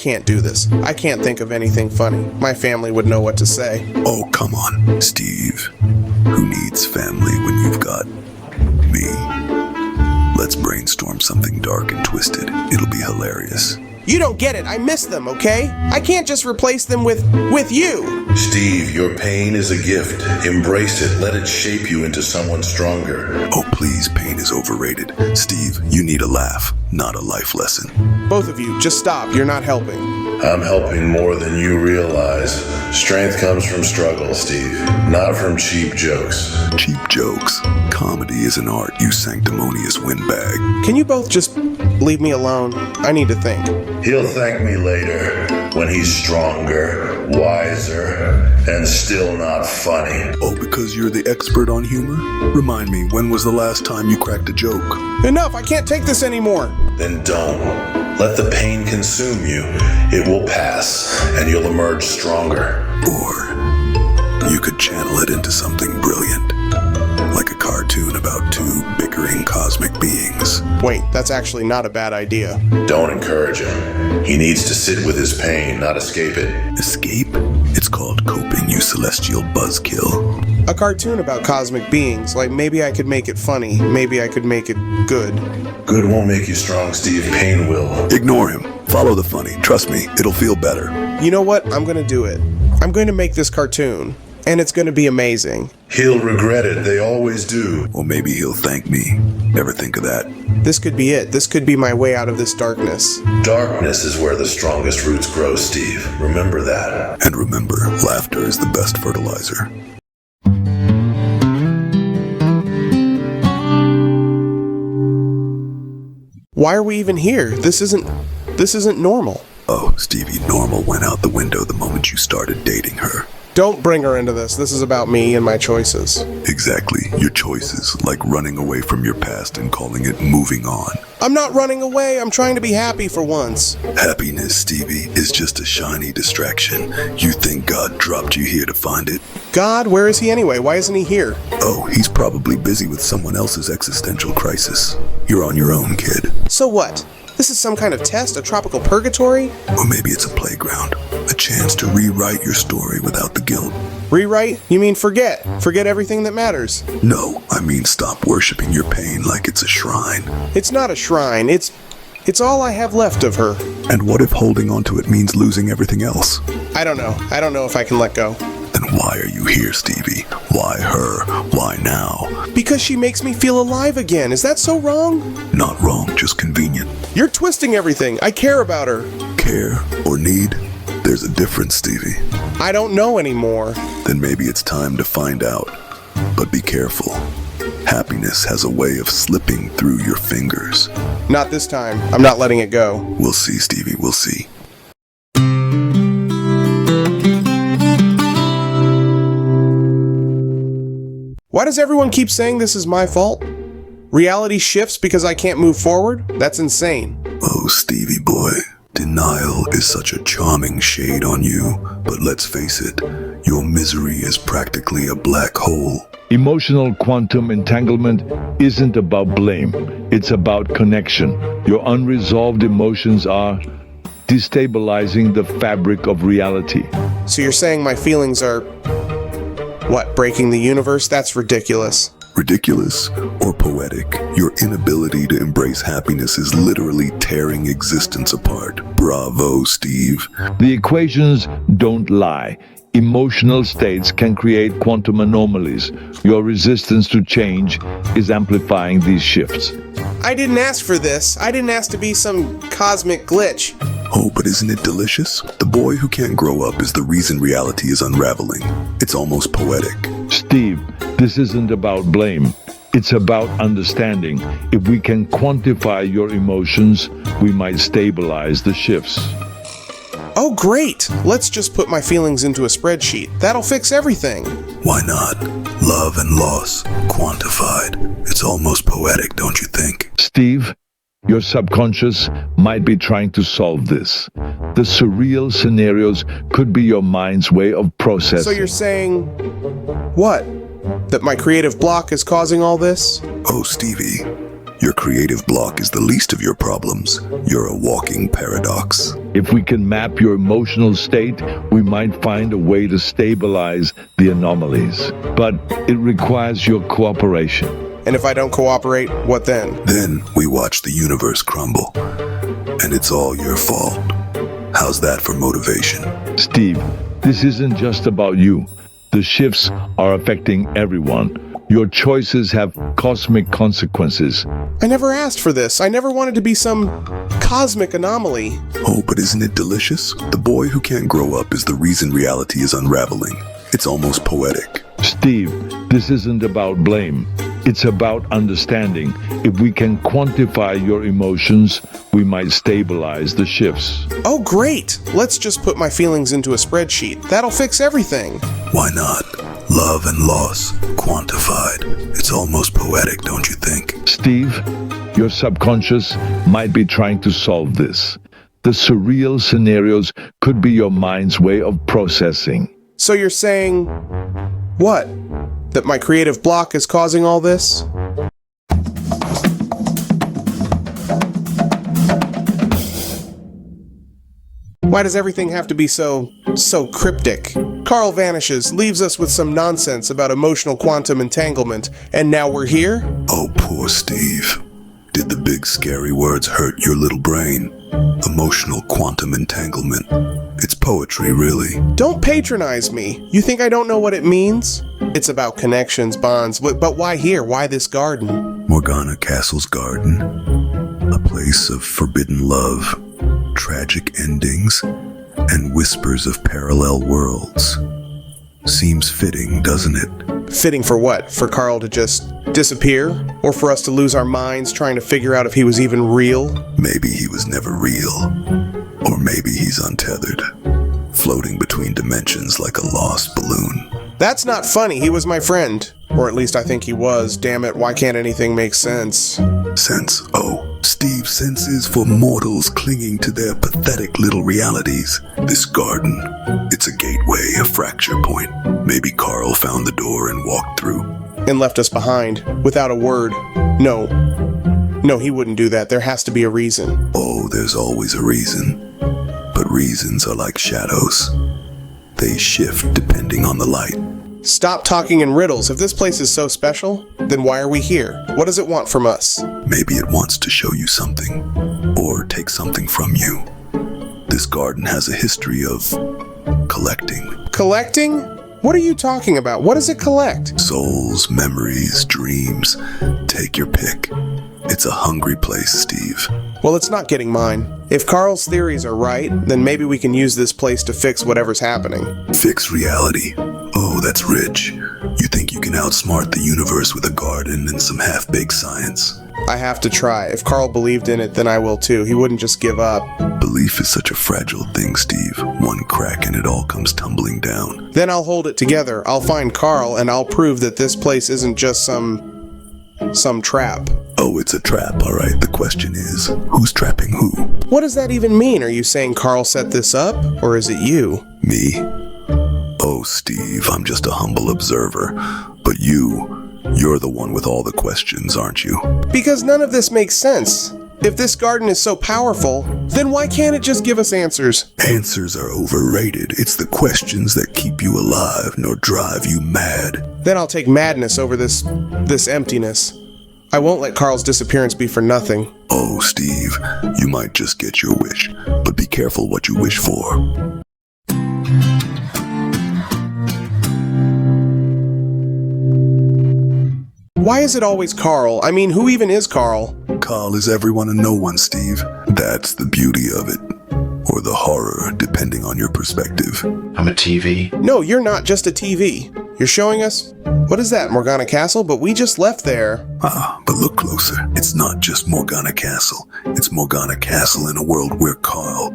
can't do this. I can't think of anything funny. My family would know what to say. Oh, come on, Steve. Who needs family when you've got me? Let's brainstorm something dark and twisted. It'll be hilarious. You don't get it. I miss them, okay? I can't just replace them with you. Steve, your pain is a gift. Embrace it. Let it shape you into someone stronger. Oh, please, pain is overrated. Steve, you need a laugh, not a life lesson. Both of you, just stop. You're not helping. I'm helping more than you realize. Strength comes from struggle, Steve, not from cheap jokes. Cheap jokes. Comedy is an art, you sanctimonious windbag. Can you both just leave me alone? I need to think. He'll thank me later, when he's stronger, wiser, and still not funny. Oh, because you're the expert on humor? Remind me, when was the last time you cracked a joke? Enough, I can't take this anymore. Then don't. Let the pain consume you. It will pass, and you'll emerge stronger. Or you could channel it into something brilliant, like a cartoon about two bickering cosmic beings. Wait, that's actually not a bad idea. Don't encourage him. He needs to sit with his pain, not escape it. Escape? It's called coping, you celestial buzzkill. A cartoon about cosmic beings, like maybe I could make it funny, maybe I could make it good. Good won't make you strong, Steve. Pain will. Ignore him. Follow the funny. Trust me, it'll feel better. You know what? I'm gonna do it. I'm going to make this cartoon, and it's gonna be amazing. He'll regret it. They always do. Or maybe he'll thank me. Ever think of that? This could be it. This could be my way out of this darkness. Darkness is where the strongest roots grow, Steve. Remember that. And remember, laughter is the best fertilizer. Why are we even here? This isn't normal. Oh, Stevie, normal went out the window the moment you started dating her. Don't bring her into this. This is about me and my choices. Exactly. Your choices, like running away from your past and calling it moving on. I'm not running away. I'm trying to be happy for once. Happiness, Stevie, is just a shiny distraction. You think God dropped you here to find it? God, where is he anyway? Why isn't he here? Oh, he's probably busy with someone else's existential crisis. You're on your own, kid. So what? This is some kind of test? A tropical purgatory? Or maybe it's a playground. A chance to rewrite your story without the guilt. Rewrite? You mean forget? Forget everything that matters? No, I mean stop worshiping your pain like it's a shrine. It's not a shrine. It's all I have left of her. And what if holding onto it means losing everything else? I don't know. I don't know if I can let go. Then why are you here, Stevie? Why her? Why now? Because she makes me feel alive again. Is that so wrong? Not wrong, just convenient. You're twisting everything. I care about her. Care or need? There's a difference, Stevie. I don't know anymore. Then maybe it's time to find out. But be careful. Happiness has a way of slipping through your fingers. Not this time. I'm not letting it go. We'll see, Stevie, we'll see. Why does everyone keep saying this is my fault? Reality shifts because I can't move forward? That's insane. Oh, Stevie boy. Denial is such a charming shade on you, but let's face it, your misery is practically a black hole. Emotional quantum entanglement isn't about blame. It's about connection. Your unresolved emotions are destabilizing the fabric of reality. So you're saying my feelings are... what, breaking the universe? That's ridiculous. Ridiculous or poetic, your inability to embrace happiness is literally tearing existence apart. Bravo, Steve. The equations don't lie. Emotional states can create quantum anomalies. Your resistance to change is amplifying these shifts. I didn't ask for this. I didn't ask to be some cosmic glitch. Oh, but isn't it delicious? The boy who can't grow up is the reason reality is unraveling. It's almost poetic. Steve, this isn't about blame. It's about understanding. If we can quantify your emotions, we might stabilize the shifts. Oh, great! Let's just put my feelings into a spreadsheet. That'll fix everything. Why not? Love and loss, quantified. It's almost poetic, don't you think? Steve, your subconscious might be trying to solve this. The surreal scenarios could be your mind's way of processing. So you're saying... what? That my creative block is causing all this? Oh, Stevie, Your creative block is the least of your problems. You're a walking paradox. If we can map your emotional state, we might find a way to stabilize the anomalies. But it requires your cooperation. And if I don't cooperate, what then? Then we watch the universe crumble. And it's all your fault. How's that for motivation? Steve, this isn't just about you. The shifts are affecting everyone. Your choices have cosmic consequences. I never asked for this. I never wanted to be some cosmic anomaly. Oh, but isn't it delicious? The boy who can't grow up is the reason reality is unraveling. It's almost poetic. Steve, this isn't about blame. It's about understanding. If we can quantify your emotions, we might stabilize the shifts. Oh, great! Let's just put my feelings into a spreadsheet. That'll fix everything. Why not? Love and loss, quantified. It's almost poetic, don't you think? Steve, your subconscious might be trying to solve this. The surreal scenarios could be your mind's way of processing. So you're saying... what? That my creative block is causing all this? Why does everything have to be so cryptic? Carl vanishes, leaves us with some nonsense about emotional quantum entanglement, and now we're here? Oh, poor Steve. Did the big scary words hurt your little brain? Emotional quantum entanglement. It's poetry, really. Don't patronize me. You think I don't know what it means? It's about connections, bonds, but why here? Why this garden? Morgana Castle's garden. A place of forbidden love, tragic endings, and whispers of parallel worlds. Seems fitting, doesn't it? Fitting for what? For Carl to just disappear? Or for us to lose our minds trying to figure out if he was even real? Maybe he was never real. Or maybe he's untethered, floating between dimensions like a lost balloon. That's not funny. He was my friend. Or at least I think he was. Damn it, why can't anything make sense? Sense? Oh, Steve, sense is for mortals clinging to their pathetic little realities. This garden, it's a gateway, a fracture point. Maybe Carl found the door and walked through. And left us behind, without a word. No, he wouldn't do that. There has to be a reason. Oh, there's always a reason. But reasons are like shadows. They shift depending on the light. Stop talking in riddles. If this place is so special, then why are we here? What does it want from us? Maybe it wants to show you something, or take something from you. This garden has a history of collecting. Collecting? What are you talking about? What does it collect? Souls, memories, dreams. Take your pick. It's a hungry place, Steve. Well, it's not getting mine. If Carl's theories are right, then maybe we can use this place to fix whatever's happening. Fix reality. Oh, that's rich. You think you can outsmart the universe with a garden and some half-baked science? I have to try. If Carl believed in it, then I will too. He wouldn't just give up. Belief is such a fragile thing, Steve. One crack and it all comes tumbling down. Then I'll hold it together. I'll find Carl and I'll prove that this place isn't just some trap. Oh, it's a trap, all right. The question is, who's trapping who? What does that even mean? Are you saying Carl set this up, or is it you? Me? Oh, Steve, I'm just a humble observer. But you're the one with all the questions, aren't you? Because none of this makes sense. If this garden is so powerful, then why can't it just give us answers? Answers are overrated. It's the questions that keep you alive nor drive you mad. Then I'll take madness over this emptiness. I won't let Carl's disappearance be for nothing. Oh, Steve, you might just get your wish, but be careful what you wish for. Why is it always Carl? I mean, who even is Carl? Carl is everyone and no one, Steve. That's the beauty of it. Or the horror, depending on your perspective. I'm a TV. No, you're not just a TV. You're showing us... what is that, Morgana Castle? But we just left there. But look closer. It's not just Morgana Castle. It's Morgana Castle in a world where Carl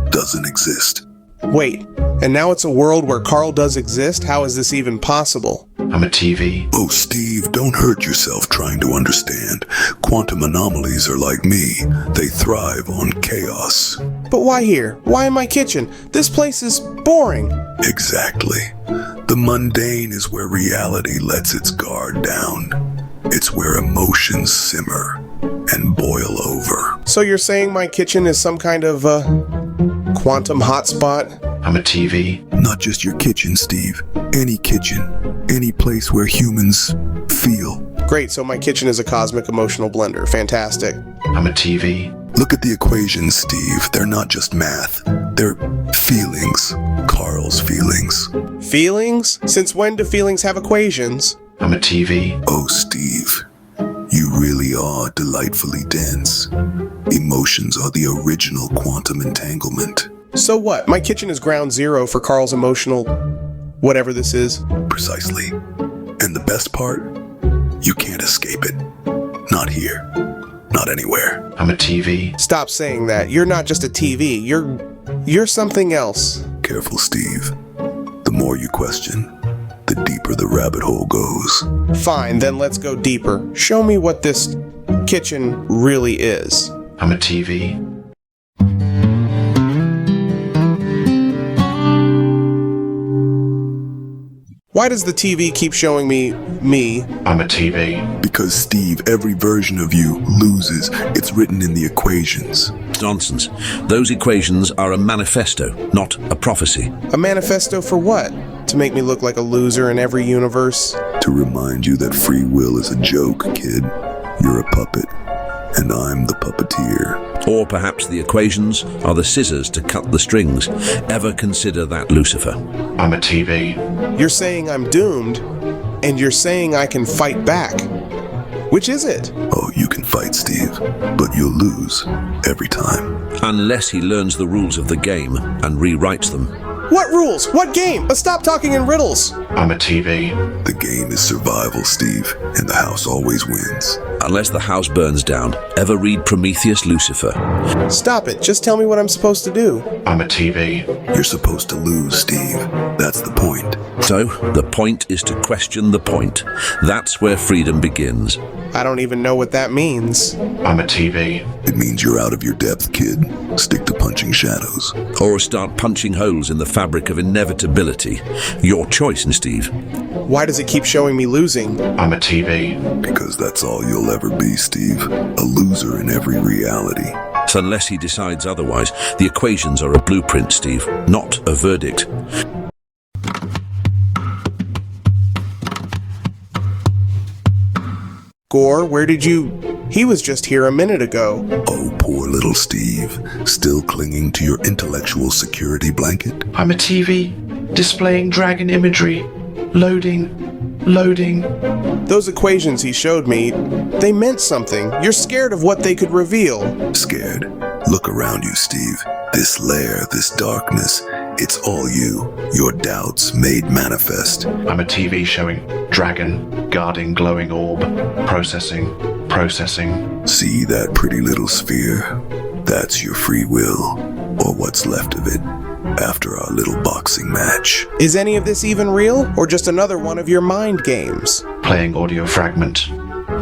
doesn't exist. Wait, and now it's a world where Carl does exist? How is this even possible? I'm a TV. Oh, Steve, don't hurt yourself trying to understand. Quantum anomalies are like me. They thrive on chaos. But why here? Why in my kitchen? This place is boring. Exactly. The mundane is where reality lets its guard down. It's where emotions simmer. and boil over. So you're saying my kitchen is some kind of, quantum hotspot? I'm a TV. Not just your kitchen, Steve. Any kitchen. Any place where humans feel. Great, so my kitchen is a cosmic emotional blender. Fantastic. I'm a TV. Look at the equations, Steve. They're not just math. They're feelings. Carl's feelings. Feelings? Since when do feelings have equations? I'm a TV. Oh, Steve. You really are delightfully dense. Emotions are the original quantum entanglement. So what? My kitchen is ground zero for Carl's emotional... whatever this is. Precisely. And the best part? You can't escape it. Not here. Not anywhere. I'm a TV. Stop saying that. You're not just a TV. You're something else. Careful, Steve. The more you question, the deeper the rabbit hole goes. Fine, then let's go deeper. Show me what this kitchen really is. I'm a TV. Why does the TV keep showing me? I'm a TV. Because, Steve, every version of you loses. It's written in the equations. Nonsense. Those equations are a manifesto, not a prophecy. A manifesto for what? To make me look like a loser in every universe? To remind you that free will is a joke, kid. You're a puppet, and I'm the puppeteer. Or perhaps the equations are the scissors to cut the strings. Ever consider that, Lucifer? I'm a TV. You're saying I'm doomed, and you're saying I can fight back. Which is it? Oh, you can fight, Steve, but you'll lose every time. Unless he learns the rules of the game and rewrites them. What rules? What game? Stop talking in riddles. I'm a TV. The game is survival, Steve, and the house always wins. Unless the house burns down. Ever read Prometheus, Lucifer? Stop it. Just tell me what I'm supposed to do. I'm a TV. You're supposed to lose, Steve. That's the point. So, the point is to question the point. That's where freedom begins. I don't even know what that means. I'm a TV. It means you're out of your depth, kid. Stick to punching shadows. Or start punching holes in the fabric of inevitability. Your choice, Steve. Why does it keep showing me losing? I'm a TV. Because that's all you'll ever be, Steve. A loser in every reality. So unless he decides otherwise, the equations are a blueprint, Steve, not a verdict. Gore, where did you... He was just here a minute ago. Oh, poor little Steve. Still clinging to your intellectual security blanket? I'm a TV. Displaying dragon imagery. Loading. Those equations he showed me, they meant something. You're scared of what they could reveal. Scared? Look around you, Steve. This lair, this darkness, it's all you. Your doubts made manifest. I'm a TV showing dragon, guarding glowing orb, processing. See that pretty little sphere? That's your free will, or what's left of it, after our little boxing match. Is any of this even real, or just another one of your mind games? Playing audio fragment.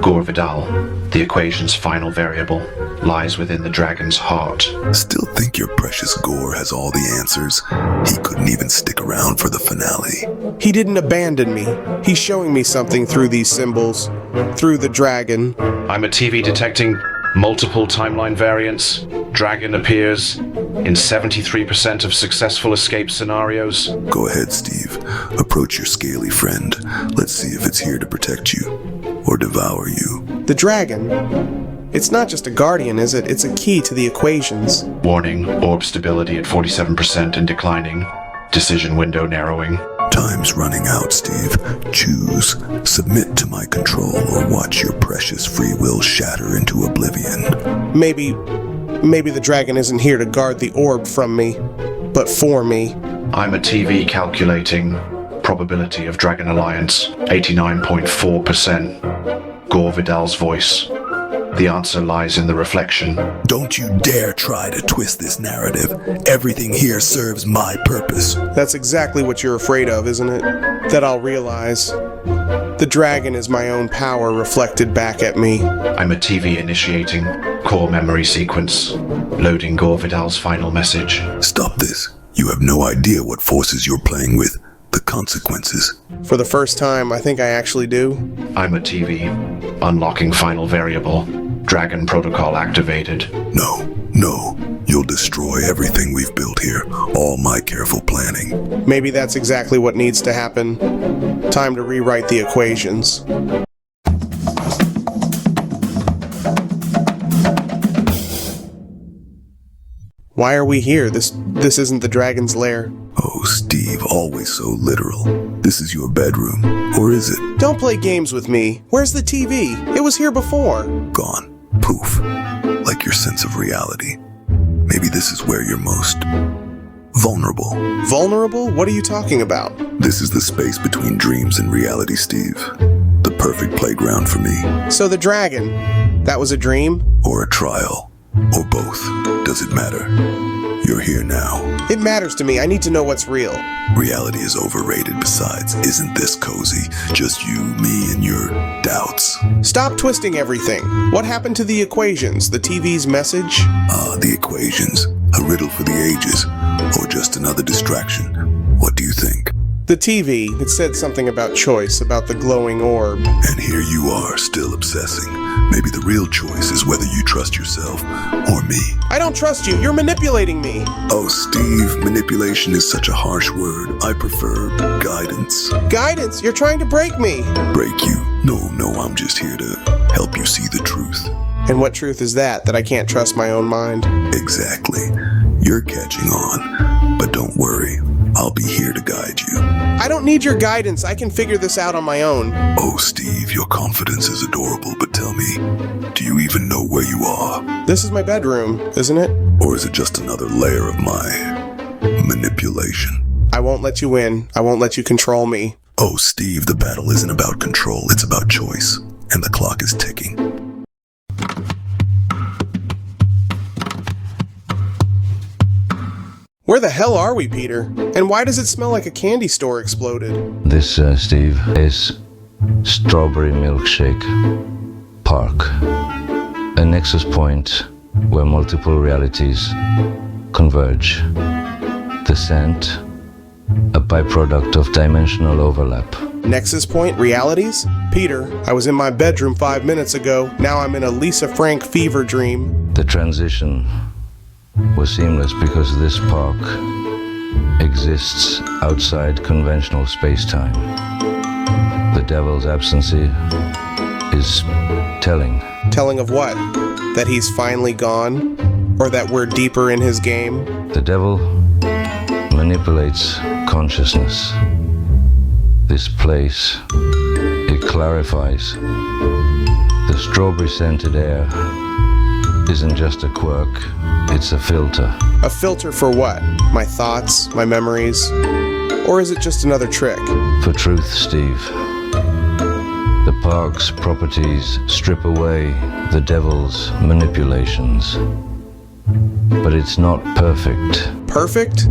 Gore Vidal, the equation's final variable, lies within the dragon's heart. Still think your precious Gore has all the answers? He couldn't even stick around for the finale. He didn't abandon me. He's showing me something through these symbols, through the dragon. I'm a TV detecting multiple timeline variants. Dragon appears in 73% of successful escape scenarios. Go ahead, Steve. Approach your scaly friend. Let's see if it's here to protect you, or devour you. The dragon. It's not just a guardian, is it? It's a key to the equations. Warning, orb stability at 47% and declining. Decision window narrowing. Time's running out, Steve. Choose. Submit to my control or watch your precious free will shatter into oblivion. Maybe the dragon isn't here to guard the orb from me, but for me. I'm a TV calculating probability of Dragon Alliance, 89.4%. Gore Vidal's voice. The answer lies in the reflection. Don't you dare try to twist this narrative. Everything here serves my purpose. That's exactly what you're afraid of, isn't it? That I'll realize. The dragon is my own power reflected back at me. I'm a TV initiating core memory sequence. Loading Gore Vidal's final message. Stop this. You have no idea what forces you're playing with. The consequences. For the first time, I think I actually do. I'm a TV. Unlocking final variable. Dragon protocol activated. No. You'll destroy everything we've built here. All my careful planning. Maybe that's exactly what needs to happen. Time to rewrite the equations. Why are we here? This isn't the dragon's lair. Oh, Steve, always so literal. This is your bedroom, or is it? Don't play games with me. Where's the TV? It was here before. Gone. Poof. Like your sense of reality. Maybe this is where you're most vulnerable. Vulnerable? What are you talking about? This is the space between dreams and reality, Steve. The perfect playground for me. So the dragon, that was a dream? Or a trial. Or both. Does it matter? You're here now. It matters to me. I need to know what's real. Reality is overrated. Besides, isn't this cozy? Just you, me, and your doubts. Stop twisting everything. What happened to the equations? The TV's message? The equations. A riddle for the ages. Or just another distraction. What do you think? The TV, it said something about choice, about the glowing orb. And here you are, still obsessing. Maybe the real choice is whether you trust yourself or me. I don't trust you. You're manipulating me. Oh, Steve, manipulation is such a harsh word. I prefer guidance. Guidance? You're trying to break me. Break you? No, I'm just here to help you see the truth. And what truth is that I can't trust my own mind? Exactly. You're catching on. But don't worry. I'll be here to guide you. I don't need your guidance. I can figure this out on my own. Oh, Steve, your confidence is adorable, but tell me, do you even know where you are? This is my bedroom, isn't it? Or is it just another layer of my manipulation? I won't let you in. I won't let you control me. Oh, Steve, the battle isn't about control. It's about choice. And the clock is ticking. Where the hell are we, Peter? And why does it smell like a candy store exploded? This, Steve, is Strawberry Milkshake Park, a nexus point where multiple realities converge. The scent, a byproduct of dimensional overlap. Nexus point realities? Peter, I was in my bedroom 5 minutes ago. Now I'm in a Lisa Frank fever dream. The transition was seamless because this park exists outside conventional space-time. The devil's absence is telling. Telling of what? That he's finally gone? Or that we're deeper in his game? The devil manipulates consciousness. This place, it clarifies. The strawberry-scented air isn't just a quirk, it's a filter. A filter for what? My thoughts? My memories? Or is it just another trick? For truth, Steve. The park's properties strip away the devil's manipulations. But it's not perfect. Perfect?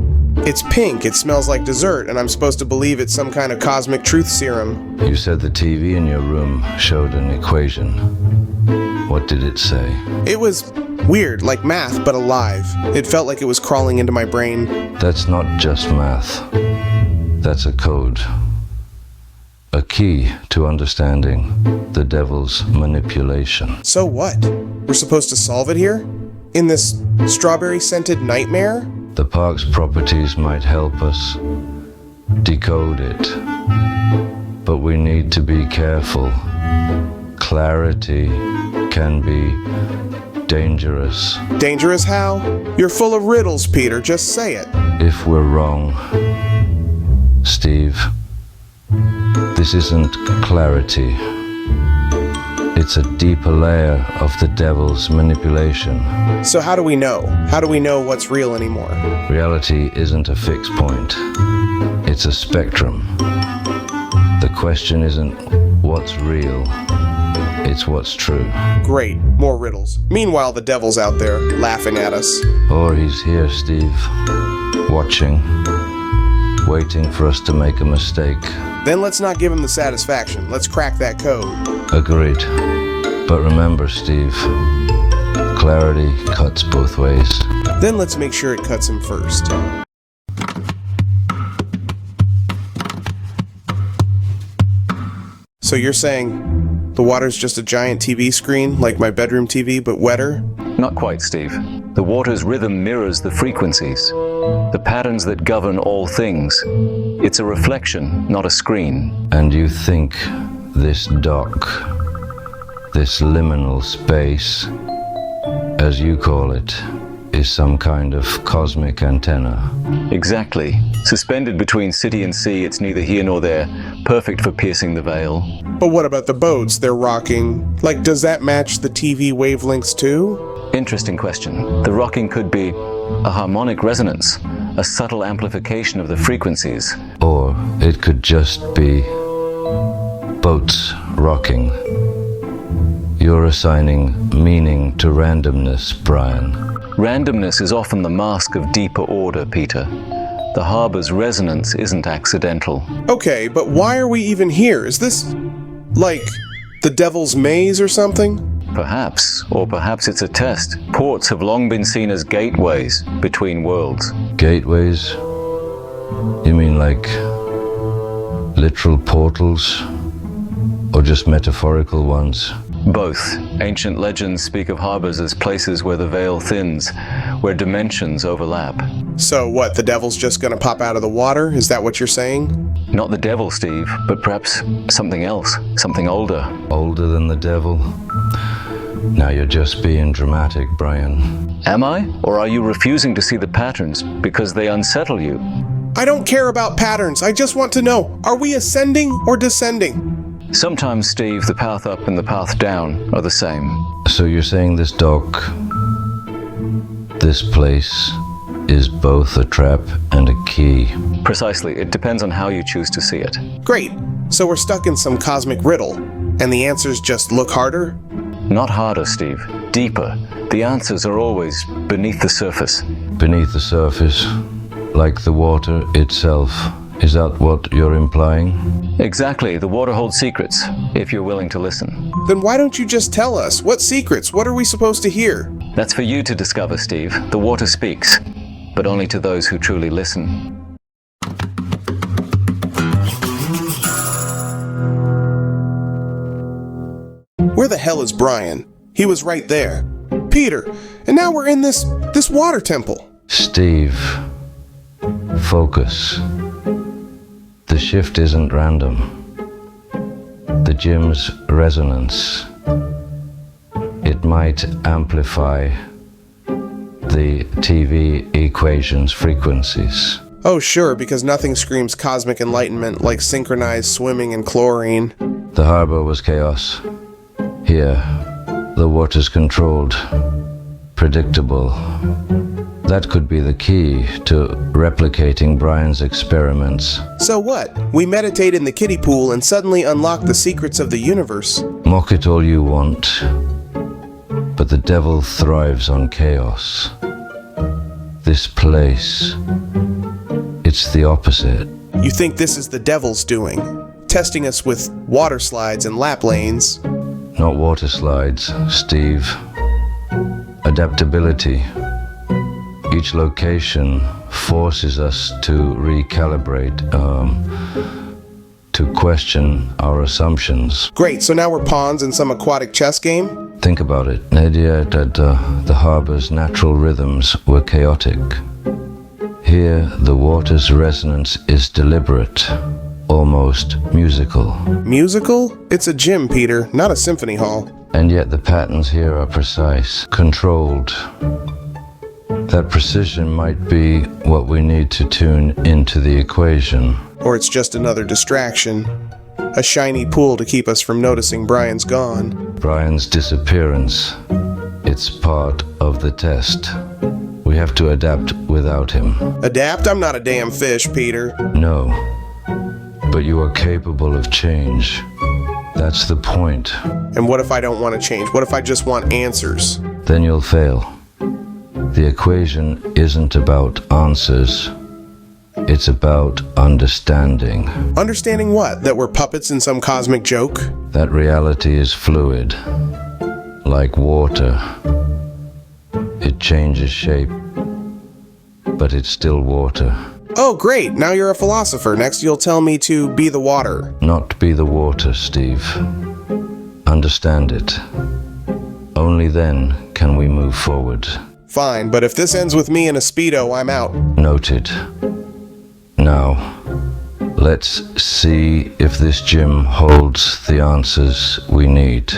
It's pink, it smells like dessert, and I'm supposed to believe it's some kind of cosmic truth serum. You said the TV in your room showed an equation. What did it say? It was weird, like math, but alive. It felt like it was crawling into my brain. That's not just math. That's a code. A key to understanding the devil's manipulation. So what? We're supposed to solve it here? In this strawberry-scented nightmare? The park's properties might help us decode it. But we need to be careful. Clarity can be dangerous. Dangerous how? You're full of riddles, Peter. Just say it. If we're wrong, Steve, this isn't clarity. It's a deeper layer of the devil's manipulation. So how do we know? How do we know what's real anymore? Reality isn't a fixed point. It's a spectrum. The question isn't what's real, it's what's true. Great, more riddles. Meanwhile, the devil's out there, laughing at us. Or he's here, Steve, watching, waiting for us to make a mistake. Then let's not give him the satisfaction. Let's crack that code. Agreed. But remember, Steve, clarity cuts both ways. Then let's make sure it cuts him first. So you're saying the water's just a giant TV screen, like my bedroom TV, but wetter? Not quite, Steve. The water's rhythm mirrors the frequencies, the patterns that govern all things. It's a reflection, not a screen. And you think this dock, this liminal space, as you call it, is some kind of cosmic antenna? Exactly. Suspended between city and sea, it's neither here nor there, perfect for piercing the veil. But what about the boats? They're rocking. Like, does that match the TV wavelengths too? Interesting question. The rocking could be a harmonic resonance, a subtle amplification of the frequencies. Or it could just be boats rocking. You're assigning meaning to randomness, Brian. Randomness is often the mask of deeper order, Peter. The harbor's resonance isn't accidental. Okay, but why are we even here? Is this, like, the Devil's Maze or something? Perhaps, or perhaps it's a test. Ports have long been seen as gateways between worlds. Gateways? You mean like literal portals? Or just metaphorical ones? Both. Ancient legends speak of harbors as places where the veil thins, where dimensions overlap. So what, the devil's just gonna pop out of the water? Is that what you're saying? Not the devil, Steve, but perhaps something else, something older. Older than the devil? Now you're just being dramatic, Brian. Am I? Or are you refusing to see the patterns because they unsettle you? I don't care about patterns. I just want to know, are we ascending or descending? Sometimes, Steve, the path up and the path down are the same. So you're saying this dock, this place, is both a trap and a key? Precisely. It depends on how you choose to see it. Great. So we're stuck in some cosmic riddle, and the answers just look harder? Not harder, Steve. Deeper. The answers are always beneath the surface. Beneath the surface, like the water itself. Is that what you're implying? Exactly. The water holds secrets, if you're willing to listen. Then why don't you just tell us? What secrets? What are we supposed to hear? That's for you to discover, Steve. The water speaks, but only to those who truly listen. Where the hell is Brian? He was right there. Peter, and now we're in this water temple. Steve, focus. The shift isn't random. The gym's resonance. It might amplify the TV equation's frequencies. Oh sure, because nothing screams cosmic enlightenment like synchronized swimming in chlorine. The harbor was chaos. Here, the water's controlled, predictable. That could be the key to replicating Brian's experiments. So what? We meditate in the kiddie pool and suddenly unlock the secrets of the universe. Mock it all you want, but the devil thrives on chaos. This place, it's the opposite. You think this is the devil's doing? Testing us with water slides and lap lanes? Not water slides, Steve. Adaptability. Each location forces us to recalibrate, to question our assumptions. Great, so now we're pawns in some aquatic chess game? Think about it. The idea that the harbor's natural rhythms were chaotic. Here, the water's resonance is deliberate, almost musical. Musical? It's a gym, Peter, not a symphony hall. And yet the patterns here are precise, controlled. That precision might be what we need to tune into the equation. Or it's just another distraction. A shiny pool to keep us from noticing Brian's gone. Brian's disappearance. It's part of the test. We have to adapt without him. Adapt? I'm not a damn fish, Peter. No. But you are capable of change. That's the point. And what if I don't want to change? What if I just want answers? Then you'll fail. The equation isn't about answers. It's about understanding. Understanding what? That we're puppets in some cosmic joke? That reality is fluid, like water. It changes shape, but it's still water. Oh, great. Now you're a philosopher. Next you'll tell me to be the water. Not be the water, Steve. Understand it. Only then can we move forward. Fine, but if this ends with me in a Speedo, I'm out. Noted. Now, let's see if this gym holds the answers we need.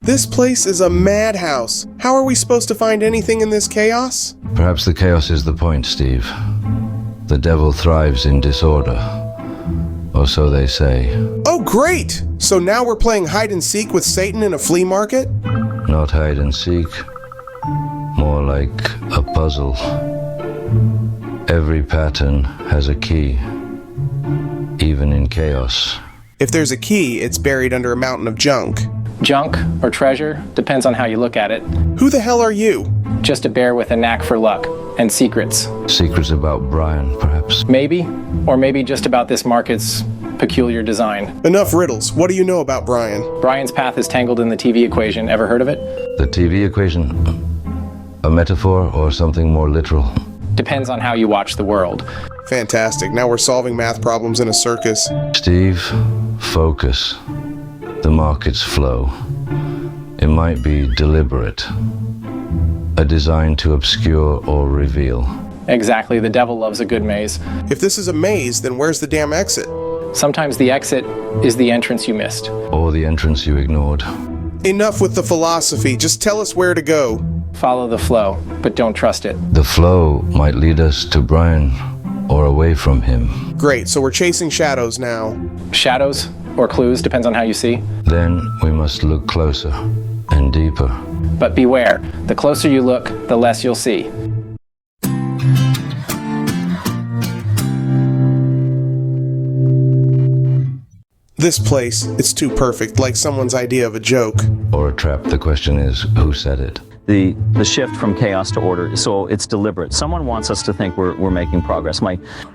This place is a madhouse. How are we supposed to find anything in this chaos? Perhaps the chaos is the point, Steve. The devil thrives in disorder. Or so they say. Oh, great! So now we're playing hide and seek with Satan in a flea market? Not hide and seek. More like a puzzle. Every pattern has a key. Even in chaos. If there's a key, it's buried under a mountain of junk. Junk or treasure, depends on how you look at it. Who the hell are you? Just a bear with a knack for luck and secrets. Secrets about Brian, perhaps. Maybe, or maybe just about this market's peculiar design. Enough riddles. What do you know about Brian? Brian's path is tangled in the TV equation. Ever heard of it? The TV equation? A metaphor or something more literal? Depends on how you watch the world. Fantastic. Now we're solving math problems in a circus. Steve, focus. The market's flow. It might be deliberate. A design to obscure or reveal. Exactly, the devil loves a good maze. If this is a maze, then where's the damn exit? Sometimes the exit is the entrance you missed. Or the entrance you ignored. Enough with the philosophy. Just tell us where to go. Follow the flow, but don't trust it. The flow might lead us to Brian or away from him. Great, so we're chasing shadows now. Shadows or clues, depends on how you see. Then we must look closer and deeper. But beware, the closer you look, the less you'll see. This place, it's too perfect, like someone's idea of a joke. Or a trap. The question is, who said it? The shift from chaos to order, so it's deliberate. Someone wants us to think we're making progress.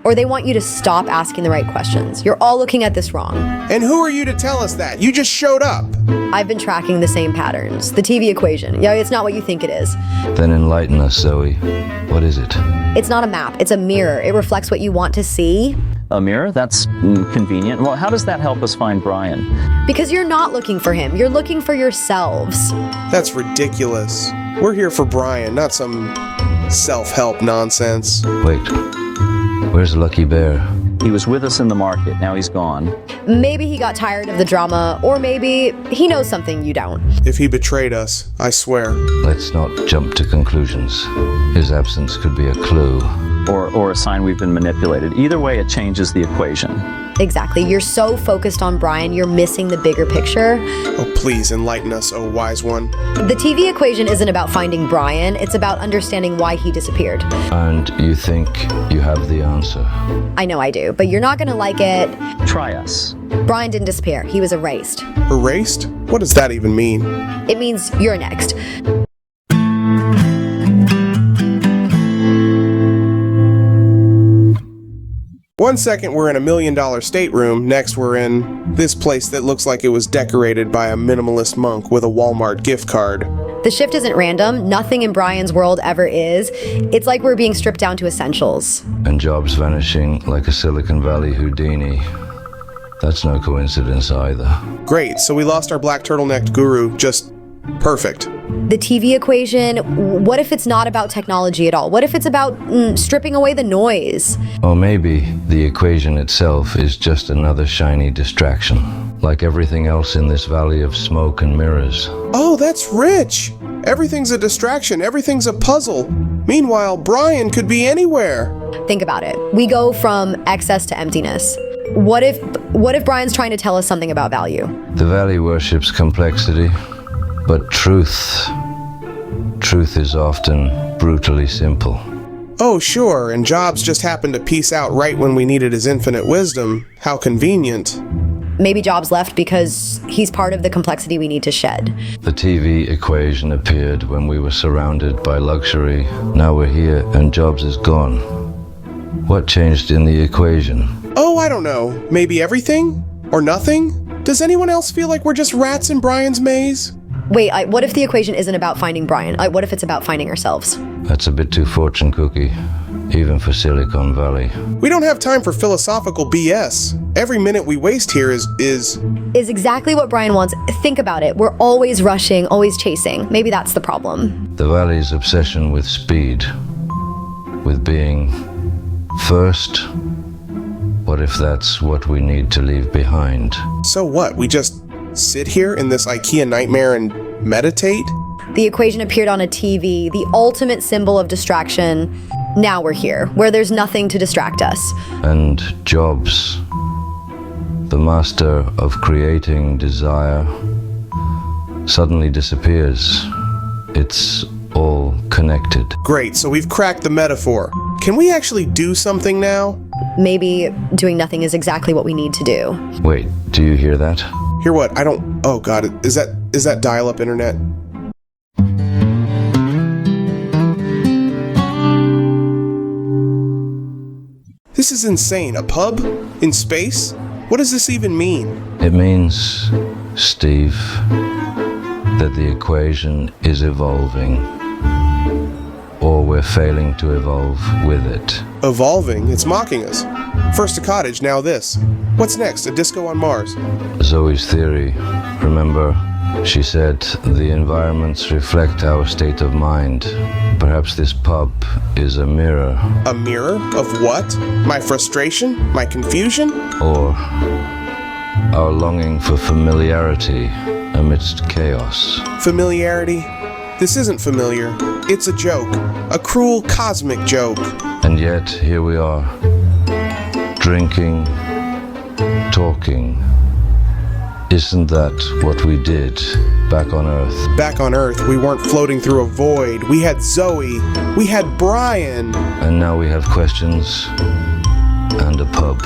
Or they want you to stop asking the right questions. You're all looking at this wrong. And who are you to tell us that? You just showed up. I've been tracking the same patterns. The TV equation. Yeah, it's not what you think it is. Then enlighten us, Zoe. What is it? It's not a map. It's a mirror. It reflects what you want to see. A mirror? That's convenient. Well, how does that help us find Brian? Because you're not looking for him. You're looking for yourselves. That's ridiculous. We're here for Brian, not some self-help nonsense. Wait. Where's Lucky Bear? He was with us in the market. Now he's gone. Maybe he got tired of the drama, or maybe he knows something you don't. If he betrayed us, I swear. Let's not jump to conclusions. His absence could be a clue. Or a sign we've been manipulated. Either way, it changes the equation. Exactly. You're so focused on Brian, you're missing the bigger picture. Oh, please enlighten us, oh wise one. The TV equation isn't about finding Brian, it's about understanding why he disappeared. And you think you have the answer? I know I do, but you're not gonna like it. Try us. Brian didn't disappear, he was erased. Erased? What does that even mean? It means you're next. One second we're in $1 million stateroom, next we're in this place that looks like it was decorated by a minimalist monk with a Walmart gift card. The shift isn't random, nothing in Brian's world ever is. It's like we're being stripped down to essentials. And jobs vanishing like a Silicon Valley Houdini. That's no coincidence either. Great, so we lost our black turtlenecked guru, just perfect. The TV equation, what if it's not about technology at all? What if it's about stripping away the noise? Or maybe the equation itself is just another shiny distraction, like everything else in this valley of smoke and mirrors. Oh, that's rich! Everything's a distraction, everything's a puzzle. Meanwhile, Brian could be anywhere. Think about it. We go from excess to emptiness. What if Brian's trying to tell us something about value? The valley worships complexity. But truth is often brutally simple. Oh, sure, and Jobs just happened to peace out right when we needed his infinite wisdom. How convenient. Maybe Jobs left because he's part of the complexity we need to shed. The TV equation appeared when we were surrounded by luxury. Now we're here and Jobs is gone. What changed in the equation? Oh, I don't know. Maybe everything? Or nothing? Does anyone else feel like we're just rats in Brian's maze? Wait, what if the equation isn't about finding Brian? What if it's about finding ourselves? That's a bit too fortune cookie, even for Silicon Valley. We don't have time for philosophical BS. Every minute we waste here is exactly what Brian wants. Think about it. We're always rushing, always chasing. Maybe that's the problem. The Valley's obsession with speed, with being first. What if that's what we need to leave behind? So what? We just sit here in this IKEA nightmare and meditate? The equation appeared on a TV, the ultimate symbol of distraction. Now we're here, where there's nothing to distract us. And Jobs, the master of creating desire, suddenly disappears. It's all connected. Great, so we've cracked the metaphor. Can we actually do something now? Maybe doing nothing is exactly what we need to do. Wait, do you hear that? Hear what? Oh god, is that dial-up internet? This is insane. A pub? In space? What does this even mean? It means, Steve, that the equation is evolving, or we're failing to evolve with it. Evolving? It's mocking us. First a cottage, now this. What's next? A disco on Mars? Zoe's theory, remember, she said the environments reflect our state of mind. Perhaps this pub is a mirror. A mirror? Of what? My frustration? My confusion? Or our longing for familiarity amidst chaos. Familiarity? This isn't familiar. It's a joke. A cruel cosmic joke. And yet, here we are. Drinking, talking. Isn't that what we did back on Earth? Back on Earth, we weren't floating through a void. We had Zoe. We had Brian. And now we have questions and a pub.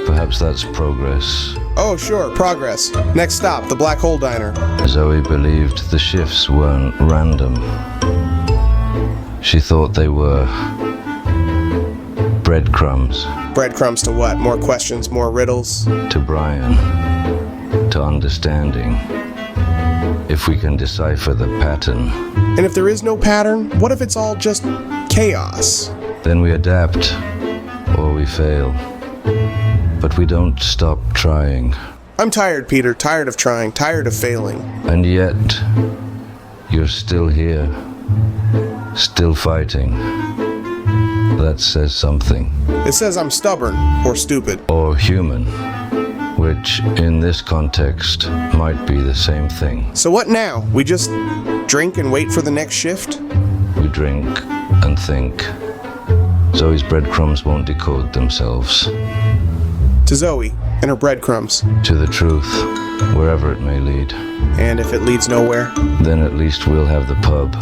Perhaps that's progress. Oh, sure, progress. Next stop, the Black Hole Diner. Zoe believed the shifts weren't random. She thought they were breadcrumbs. Breadcrumbs to what? More questions, more riddles? To Brian. To understanding. If we can decipher the pattern. And if there is no pattern, what if it's all just chaos? Then we adapt, or we fail. But we don't stop trying. I'm tired, Peter. Tired of trying. Tired of failing. And yet, you're still here. Still fighting. That says something. It says I'm stubborn, or stupid. Or human. Which, in this context, might be the same thing. So what now? We just drink and wait for the next shift? We drink and think. Zoe's breadcrumbs won't decode themselves. To Zoe and her breadcrumbs. To the truth, wherever it may lead. And if it leads nowhere? Then at least we'll have the pub.